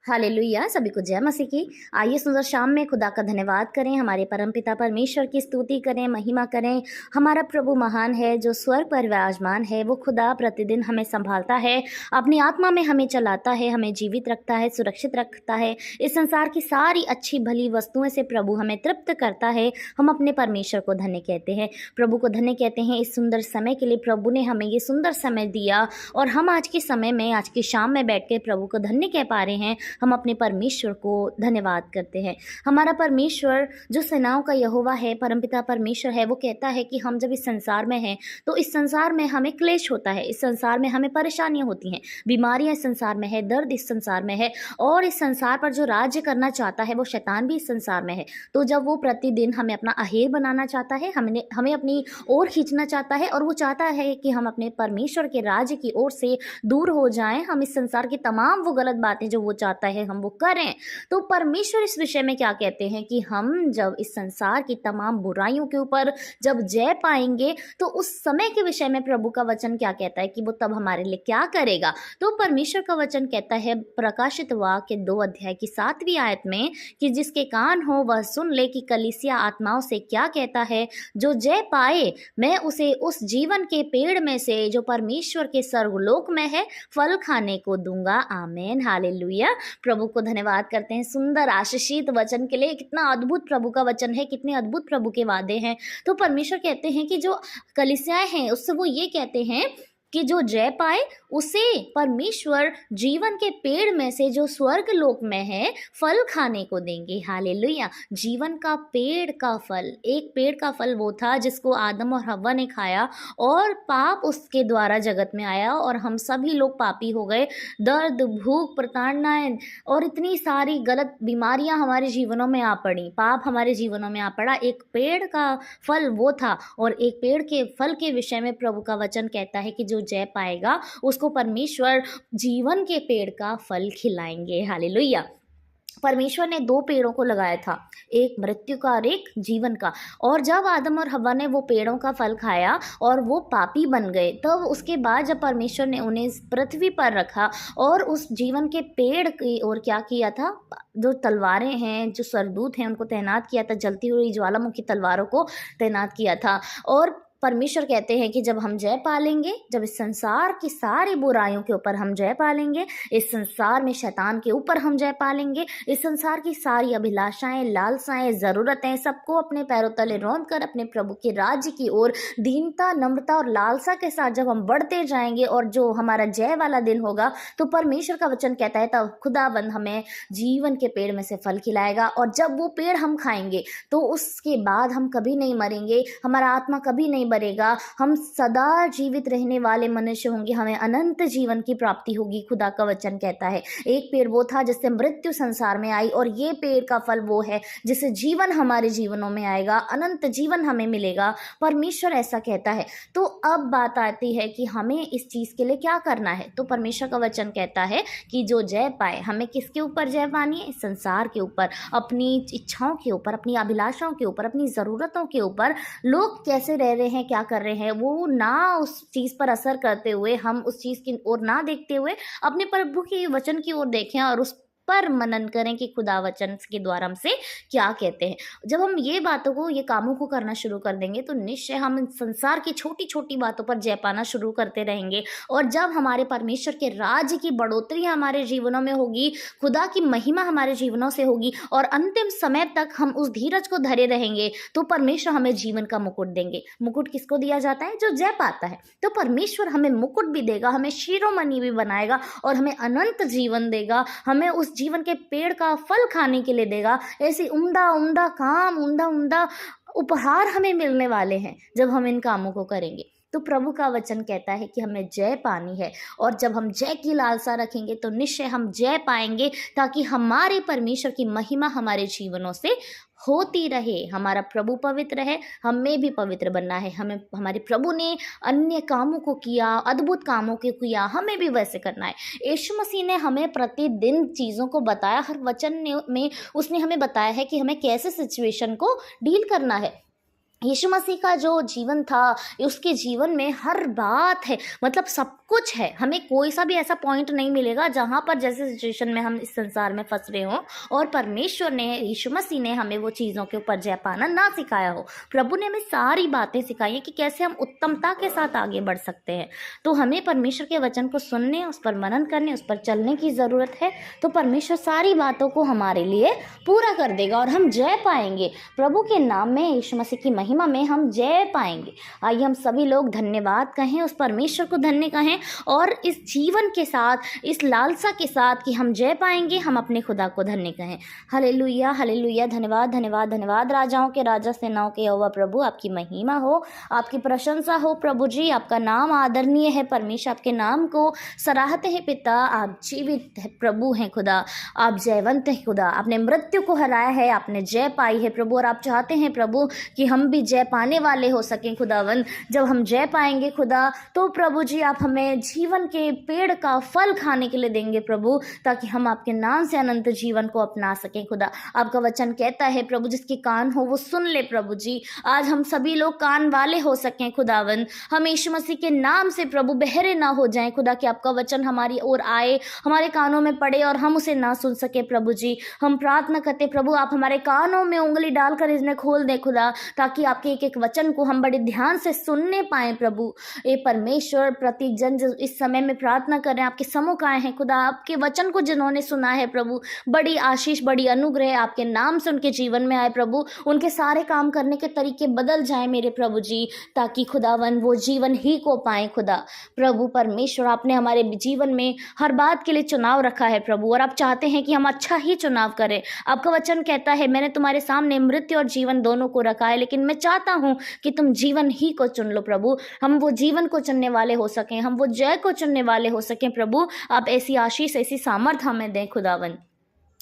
Hallelujah. सभी को जय मसीह की। आइए सुंदर शाम में खुदा का धन्यवाद करें, हमारे परमपिता परमेश्वर की स्तुति करें, महिमा करें। हमारा प्रभु महान है, जो स्वर्ग पर विराजमान है। वो खुदा प्रतिदिन हमें संभालता है, अपनी आत्मा में हमें चलाता है, हमें जीवित रखता है, सुरक्षित रखता है। इस संसार की सारी अच्छी भली वस्तुओं से प्रभु हमें तृप्त करता है। हम अपने परमेश्वर को धन्य कहते हैं, प्रभु को धन्य कहते हैं इस सुंदर समय के लिए। प्रभु ने हमें ये सुंदर समय दिया और हम आज के समय में, आज की शाम में बैठ के प्रभु को धन्य कह पा रहे हैं। हम अपने परमेश्वर को धन्यवाद करते हैं। हमारा परमेश्वर जो सेनाओं का यहोवा है, परमपिता परमेश्वर है, वो कहता है कि हम जब इस संसार में हैं तो इस संसार में हमें क्लेश होता है, इस संसार में हमें परेशानियां होती हैं, बीमारियां इस संसार में है, दर्द इस संसार में है, और इस संसार पर जो राज्य करना चाहता है वो शैतान भी इस संसार में है। तो जब वो प्रतिदिन हमें अपना अहेर बनाना चाहता है, हमें अपनी ओर खींचना चाहता है, और वो चाहता है कि हम अपने परमेश्वर के राज्य की ओर से दूर हो जाएं, हम इस संसार की तमाम वो गलत बातें जो वो चाहता है हम वो करें। तो परमेश्वर इस विषय में क्या कहते हैं कि हम जब इस संसार की तमाम बुराइयों के ऊपर जब जय पाएंगे तो उस समय के विषय में प्रभु का वचन क्या कहता है कि वो तब हमारे लिए क्या करेगा। तो परमेश्वर का वचन कहता है प्रकाशित वाक्य 2 अध्याय की 7वीं आयत में कि जिसके कान हो वह सुन ले कि कलीसिया आत्माओं से क्या कहता है। जो जय पाए मैं उसे उस जीवन के पेड़ में से जो परमेश्वर के स्वर्गलोक में है फल खाने को दूंगा। आमीन, हालेलुया। प्रभु को धन्यवाद करते हैं सुंदर आशीषित वचन के लिए। कितना अद्भुत प्रभु का वचन है, कितने अद्भुत प्रभु के वादे हैं। तो परमेश्वर कहते हैं कि जो कलीसियाएं हैं उससे वो ये कहते हैं कि जो जय पाए उसे परमेश्वर जीवन के पेड़ में से जो स्वर्ग लोक में है फल खाने को देंगे। हालेलुया। जीवन का पेड़ का फल, एक पेड़ का फल वो था जिसको आदम और हव्वा ने खाया और पाप उसके द्वारा जगत में आया और हम सभी लोग पापी हो गए। दर्द, भूख, प्रताड़नाएं और इतनी सारी गलत बीमारियां हमारे जीवनों में आ पड़ी, पाप हमारे जीवनों में आ पड़ा। एक पेड़ का फल वो था, और एक पेड़ के फल के विषय में प्रभु का वचन कहता है कि जो जय पाएगा उसको परमेश्वर जीवन के पेड़ का फल खिलाएंगे। हालेलुया। परमेश्वर ने 2 पेड़ों को लगाया था, एक मृत्यु का और एक जीवन का। और जब आदम और हव्वा ने वो पेड़ों का फल खाया और वो पापी बन गए, तब उसके बाद जब परमेश्वर ने उन्हें इस पृथ्वी पर रखा और उस जीवन के पेड़ की ओर क्या किया था, जो तलवारें हैं, जो स्वर्गदूत हैं, उनको तैनात किया था, जलती हुई ज्वालामुखी तलवारों को तैनात किया था। और परमेश्वर कहते हैं कि जब हम जय पालेंगे, जब इस संसार की सारी बुराइयों के ऊपर हम जय पालेंगे, इस संसार में शैतान के ऊपर हम जय पालेंगे, इस संसार की सारी अभिलाषाएं, लालसाएं, ज़रूरतें सबको अपने पैरों तले रौंद कर अपने प्रभु के राज्य की ओर दीनता, नम्रता और लालसा के साथ जब हम बढ़ते जाएंगे और जो हमारा जय वाला दिन होगा, तो परमेश्वर का वचन कहता है तब खुदाबंद हमें जीवन के पेड़ में से फल खिलाएगा। और जब वो पेड़ हम खाएंगे तो उसके बाद हम कभी नहीं मरेंगे, हमारा आत्मा कभी नहीं मरेगा, हम सदा जीवित रहने वाले मनुष्य होंगे, हमें अनंत जीवन की प्राप्ति होगी। खुदा का वचन कहता है एक पेड़ वो था जिससे मृत्यु संसार में आई, और ये पेड़ का फल वो है जिससे जीवन हमारे जीवनों में आएगा, अनंत जीवन हमें मिलेगा। परमेश्वर ऐसा कहता है। तो अब बात आती है कि हमें इस चीज के लिए क्या करना है। तो परमेश्वर का वचन कहता है कि जो जय पाए, हमें किसके ऊपर जय पानी है? इस संसार के ऊपर, अपनी इच्छाओं के ऊपर, अपनी अभिलाषाओं के ऊपर, अपनी जरूरतों के ऊपर। लोग कैसे रह रहे हैं, क्या कर रहे हैं, वो ना उस चीज पर असर करते हुए, हम उस चीज की ओर ना देखते हुए अपने प्रभु के वचन की ओर देखें और उस पर मनन करें कि खुदा वचन के द्वारा हमसे क्या कहते हैं। जब हम ये बातों को, ये कामों को करना शुरू कर देंगे तो निश्चय हम संसार की छोटी छोटी बातों पर जय पाना शुरू करते रहेंगे। और जब हमारे परमेश्वर के राज्य की बढ़ोतरी हमारे जीवनों में होगी, खुदा की महिमा हमारे जीवनों से होगी, और अंतिम समय तक हम उस धीरज को धरे रहेंगे, तो परमेश्वर हमें जीवन का मुकुट देंगे। मुकुट किसको दिया जाता है? जो जय पाता है। तो परमेश्वर हमें मुकुट भी देगा, हमें शिरोमणि भी बनाएगा, और हमें अनंत जीवन देगा, हमें उस जीवन के पेड़ का फल खाने के लिए देगा। ऐसी उम्दा उम्दा काम, उम्दा उम्दा उपहार हमें मिलने वाले हैं जब हम इन कामों को करेंगे। तो प्रभु का वचन कहता है कि हमें जय पानी है, और जब हम जय की लालसा रखेंगे तो निश्चय हम जय पाएंगे, ताकि हमारे परमेश्वर की महिमा हमारे जीवनों से होती रहे। हमारा प्रभु पवित्र है, हमें भी पवित्र बनना है। हमें, हमारे प्रभु ने अन्य कामों को किया, अद्भुत कामों को किया, हमें भी वैसे करना है। यीशु मसीह ने हमें प्रतिदिन चीज़ों को बताया, हर वचन में उसने हमें बताया है कि हमें कैसे सिचुएशन को डील करना है। यीशु मसीह का जो जीवन था, उसके जीवन में हर बात है, मतलब सब कुछ है। हमें कोई सा भी ऐसा पॉइंट नहीं मिलेगा जहाँ पर जैसे सिचुएशन में हम इस संसार में फंस रहे हों और परमेश्वर ने, यीशु मसीह ने हमें वो चीज़ों के ऊपर जय पाना ना सिखाया हो। प्रभु ने हमें सारी बातें सिखाई हैं कि कैसे हम उत्तमता के साथ आगे बढ़ सकते हैं। तो हमें परमेश्वर के वचन को सुनने, उस पर मनन करने, उस पर चलने की ज़रूरत है। तो परमेश्वर सारी बातों को हमारे लिए पूरा कर देगा और हम जय पाएंगे। प्रभु के नाम में, यीशु मसीह की महिमा में हम जय पाएंगे। आइए हम सभी लोग धन्यवाद कहें, उस परमेश्वर को धन्य कहें और इस जीवन के साथ, इस लालसा के साथ कि हम जय पाएंगे, हम अपने खुदा को धन्य कहें। Hallelujah, hallelujah. धन्यवाद, धन्यवाद, धन्यवाद। राजाओं के राजा, सेनाओं के यहोवा प्रभु, आपकी महिमा हो, आपकी प्रशंसा हो प्रभु जी। आपका नाम आदरणीय है परमेश्वर, आपके नाम को सराहते हैं पिता। आप जीवित है प्रभु हैं खुदा, आप जयवंत हैं खुदा। आपने मृत्यु को हराया है, आपने जय पाई है प्रभु, और आप चाहते हैं प्रभु कि हम भी जय पाने वाले हो सकें खुदावन। जब हम जय पाएंगे खुदा, तो प्रभु जी आप हमें जीवन के पेड़ का फल खाने के लिए देंगे प्रभु, ताकि हम आपके नाम से अनंत जीवन को अपना सकें खुदा। आपका वचन कहता है प्रभु, जिसके कान हो वो सुन ले प्रभु जी। आज हम सभी लोग कान वाले हो सकें खुदावन, हम यीशु मसीह के नाम से प्रभु बहरे ना हो जाएं खुदा, कि आपका वचन हमारी ओर आए, हमारे कानों में पड़े और हम उसे ना सुन सके प्रभु जी। हम प्रार्थना करते प्रभु, आप हमारे कानों में उंगली डालकर इन्हें खोल दें खुदा, ताकि आपके एक एक वचन को हम बड़े ध्यान से सुनने पाएं प्रभु। ए परमेश्वर, प्रत्येक जन जो इस समय में प्रार्थना कर रहे हैं, आपके सम्मुख आए हैं खुदा, आपके वचन को जिन्होंने सुना है प्रभु, बड़ी आशीष, बड़ी अनुग्रह आपके नाम से उनके जीवन में आए प्रभु। उनके सारे काम करने के तरीके बदल जाएं मेरे प्रभु जी, ताकि खुदावन वो जीवन ही को पाएं खुदा। प्रभु परमेश्वर, आपने हमारे जीवन में हर बात के लिए चुनाव रखा है प्रभु, और आप चाहते हैं कि हम अच्छा ही चुनाव करें। आपका वचन कहता है, मैंने तुम्हारे सामने मृत्यु और जीवन दोनों को रखा है, लेकिन मैं चाहता हूं कि तुम जीवन ही को चुन लो प्रभु। हम वो जीवन को चुनने वाले हो सकें, हम वो जय को चुनने वाले हो सकें प्रभु। आप ऐसी आशीष, ऐसी सामर्थ हमें दें खुदावन।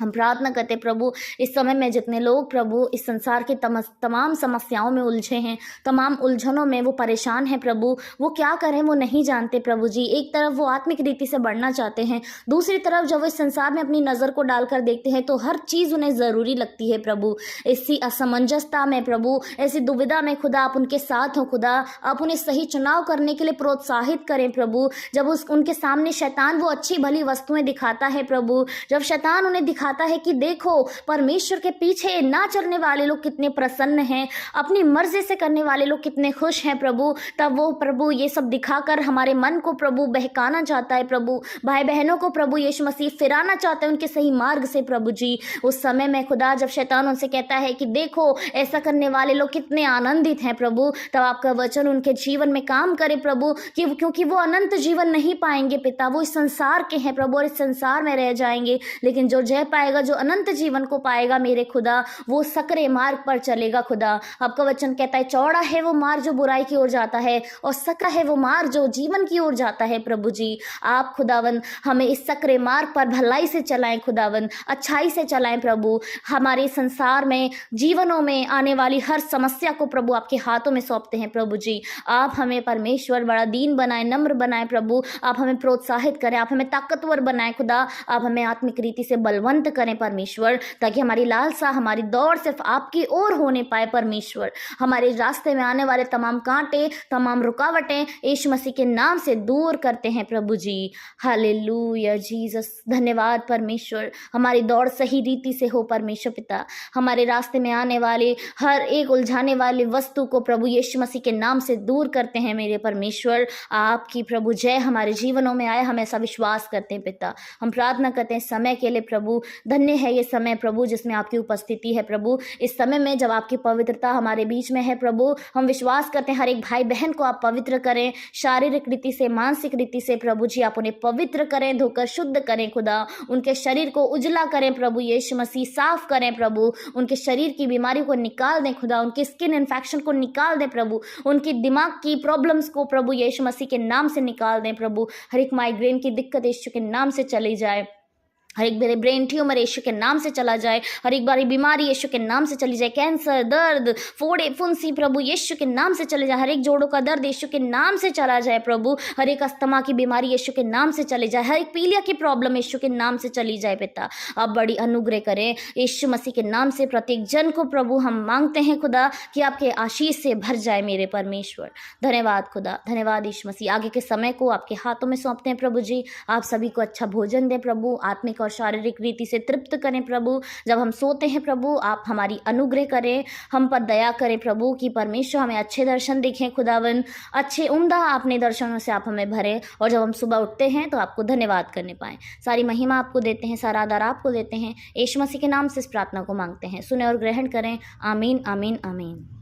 हम प्रार्थना करते प्रभु, इस समय में जितने लोग प्रभु इस संसार के तमाम समस्याओं में उलझे हैं, तमाम उलझनों में वो परेशान हैं प्रभु, वो क्या करें वो नहीं जानते प्रभु जी। एक तरफ वो आत्मिक रीति से बढ़ना चाहते हैं, दूसरी तरफ जब वो इस संसार में अपनी नज़र को डालकर देखते हैं तो हर चीज़ उन्हें ज़रूरी लगती है प्रभु। ऐसी असमंजसता में प्रभु, ऐसी दुविधा में खुदा आप उनके साथ हो खुदा, आप उन्हें सही चुनाव करने के लिए प्रोत्साहित करें प्रभु। जब उनके सामने शैतान वो अच्छी भली वस्तुएं दिखाता है प्रभु, जब शैतान उन्हें दिखाता है कि देखो परमेश्वर के पीछे ना चलने वाले लोग कितने प्रसन्न हैं, अपनी मर्जी से करने वाले लोग कितने खुश हैं प्रभु, तब वो प्रभु ये सब दिखाकर हमारे मन को प्रभु बहकाना चाहता है प्रभु। भाई बहनों को प्रभु यीशु मसीह फिराना चाहता है उनके सही मार्ग से प्रभु जी। उस समय में खुदा जब शैतान उनसे कहता है कि देखो ऐसा करने वाले लोग कितने आनंदित हैं प्रभु, तब आपका वचन उनके जीवन में काम करे प्रभु, क्योंकि वो अनंत जीवन नहीं पाएंगे पिता, वो इस संसार के हैं प्रभु और इस संसार में रह जाएंगे। लेकिन जो जय पाएगा, जो अनंत जीवन को पाएगा मेरे खुदा, वो सकरे मार्ग पर चलेगा खुदा। आपका वचन कहता है, चौड़ा है वो मार्ग जो बुराई की ओर जाता है और सकरा है वो मार्ग जो जीवन की ओर जाता है प्रभु जी। आप खुदावन हमें इस सकरे मार्ग पर भलाई से चलाएं खुदावन, अच्छाई से चलाएं प्रभु। हमारे संसार में, जीवनों में आने वाली हर समस्या को प्रभु आपके हाथों में सौंपते हैं प्रभु जी। आप हमें परमेश्वर बड़ा दीन बनाए, नम्र बनाए प्रभु, आप हमें प्रोत्साहित करें, आप हमें ताकतवर बनाए खुदा, आप हमें आत्मिक रीति से बलवंत करें परमेश्वर, ताकि हमारी लालसा, हमारी दौड़ सिर्फ आपकी ओर होने पाए परमेश्वर। हमारे रास्ते में आने वाले तमाम कांटे, तमाम रुकावटें यीशु मसीह के नाम से दूर करते हैं प्रभु जी। हालेलुया जीसस, धन्यवाद परमेश्वर। हमारी दौड़ सही रीति से हो परमेश्वर पिता, हमारे रास्ते में आने वाले हर एक उलझाने वाली वस्तु को प्रभु यीशु मसीह के नाम से दूर करते हैं मेरे परमेश्वर। आपकी प्रभु जय हमारे जीवनों में आए, हम ऐसा विश्वास करते हैं पिता। हम प्रार्थना करते हैं समय के लिए प्रभु, धन्य है ये समय प्रभु जिसमें आपकी उपस्थिति है प्रभु। इस समय में जब आपकी पवित्रता हमारे बीच में है प्रभु, हम विश्वास करते हैं हर एक भाई बहन को आप पवित्र करें, शारीरिक रीति से, मानसिक रीति से प्रभु जी आप उन्हें पवित्र करें, धोकर शुद्ध करें खुदा। उनके शरीर को उजला करें प्रभु यीशु मसीह, साफ करें प्रभु, उनके शरीर की बीमारी को निकाल दें खुदा, उनके स्किन इन्फेक्शन को निकाल दें प्रभु, उनकी दिमाग की प्रॉब्लम्स को प्रभु यीशु मसीह के नाम से निकाल दें प्रभु। हर एक माइग्रेन की दिक्कत यीशु के नाम से चली जाए। हर एक मेरे ब्रेन ट्यूमर यीशु के नाम से चला जाए, हर एक बारी बीमारी यीशु के नाम से चली जाए, कैंसर, दर्द, फोड़े, फुंसी प्रभु यीशु के नाम से चले जाए, हर एक जोड़ों का दर्द यीशु के नाम से चला जाए प्रभु, हर एक अस्थमा की बीमारी यीशु के नाम से चली जाए, हर एक पीलिया की प्रॉब्लम यीशु के नाम से चली जाए पिता। आप बड़ी अनुग्रह करें यीशु मसीह के नाम से प्रत्येक जन को प्रभु हम मांगते हैं खुदा कि आपके आशीष से भर जाए मेरे परमेश्वर। धन्यवाद खुदा, धन्यवाद यीशु मसीह। आगे के समय को आपके हाथों में सौंपते हैं प्रभु जी। आप सभी को अच्छा भोजन दें प्रभु, आत्मिक और शारीरिक रीति से तृप्त करें प्रभु। जब हम सोते हैं प्रभु आप हमारी अनुग्रह करें, हम पर दया करें प्रभु कि परमेश्वर हमें अच्छे दर्शन दिखें खुदावन, अच्छे उम्दा अपने दर्शनों से आप हमें भरें, और जब हम सुबह उठते हैं तो आपको धन्यवाद करने पाएं। सारी महिमा आपको देते हैं, सारा आदर आपको देते हैं। यीशु मसीह के नाम से इस प्रार्थना को मांगते हैं, सुने और ग्रहण करें। आमीन आमीन आमीन।